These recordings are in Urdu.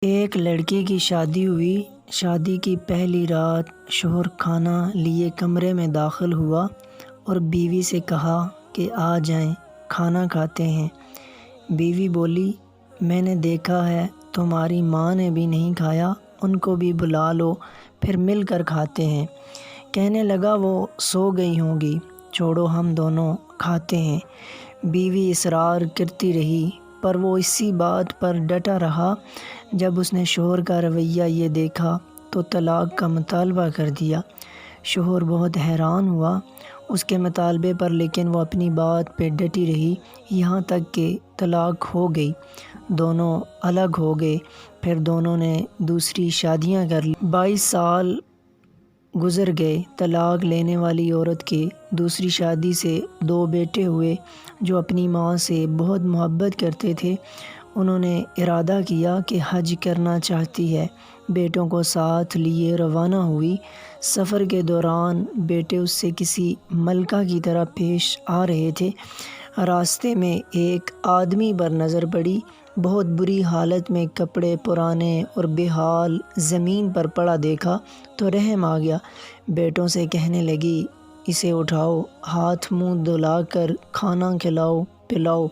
ایک لڑکی کی شادی ہوئی۔ شادی کی پہلی رات شوہر کھانا لیے کمرے میں داخل ہوا اور بیوی سے کہا کہ آ جائیں، کھانا کھاتے ہیں۔ بیوی بولی، میں نے دیکھا ہے تمہاری ماں نے بھی نہیں کھایا، ان کو بھی بلا لو، پھر مل کر کھاتے ہیں۔ کہنے لگا وہ سو گئی ہوں گی، چھوڑو ہم دونوں کھاتے ہیں۔ بیوی اصرار کرتی رہی پر وہ اسی بات پر ڈٹا رہا۔ جب اس نے شوہر کا رویہ یہ دیکھا تو طلاق کا مطالبہ کر دیا۔ شوہر بہت حیران ہوا اس کے مطالبے پر، لیکن وہ اپنی بات پہ ڈٹی رہی، یہاں تک کہ طلاق ہو گئی۔ دونوں الگ ہو گئے، پھر دونوں نے دوسری شادیاں کر لی۔ 22 سال گزر گئے۔ طلاق لینے والی عورت کے دوسری شادی سے 2 بیٹے ہوئے جو اپنی ماں سے بہت محبت کرتے تھے۔ انہوں نے ارادہ کیا کہ حج کرنا چاہتی ہے۔ بیٹوں کو ساتھ لیے روانہ ہوئی۔ سفر کے دوران بیٹے اس سے کسی ملکہ کی طرح پیش آ رہے تھے۔ راستے میں ایک آدمی پر نظر پڑی، بہت بری حالت میں، کپڑے پرانے اور بے حال زمین پر پڑا دیکھا تو رحم آ گیا۔ بیٹوں سے کہنے لگی، اسے اٹھاؤ، ہاتھ منہ دھلا کر کھانا کھلاؤ پلاؤ۔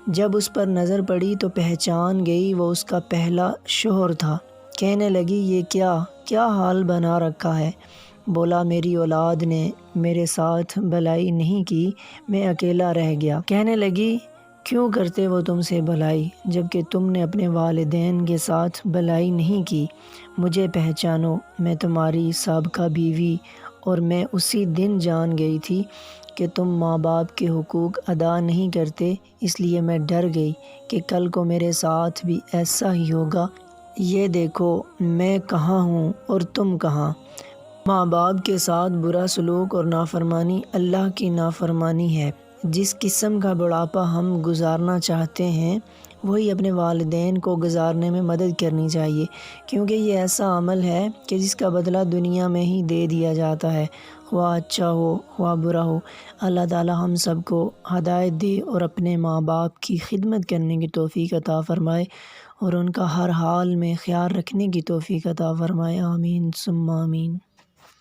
جب اس پر نظر پڑی تو پہچان گئی وہ اس کا پہلا شوہر تھا۔ کہنے لگی، یہ کیا حال بنا رکھا ہے؟ بولا، میری اولاد نے میرے ساتھ بھلائی نہیں کی، میں اکیلا رہ گیا۔ کہنے لگی، کیوں کرتے وہ تم سے بھلائی جبکہ تم نے اپنے والدین کے ساتھ بھلائی نہیں کی؟ مجھے پہچانو، میں تمہاری سابقہ بیوی، اور میں اسی دن جان گئی تھی کہ تم ماں باپ کے حقوق ادا نہیں کرتے، اس لیے میں ڈر گئی کہ کل کو میرے ساتھ بھی ایسا ہی ہوگا۔ یہ دیکھو میں کہاں ہوں اور تم کہاں۔ ماں باپ کے ساتھ برا سلوک اور نافرمانی اللہ کی نافرمانی ہے۔ جس قسم کا بڑھاپا ہم گزارنا چاہتے ہیں وہی اپنے والدین کو گزارنے میں مدد کرنی چاہیے، کیونکہ یہ ایسا عمل ہے کہ جس کا بدلہ دنیا میں ہی دے دیا جاتا ہے، خواہ اچھا ہو خواہ برا ہو۔ اللہ تعالی ہم سب کو ہدایت دے اور اپنے ماں باپ کی خدمت کرنے کی توفیق عطا فرمائے اور ان کا ہر حال میں خیال رکھنے کی توفیق عطا فرمائے۔ آمین ثم آمین۔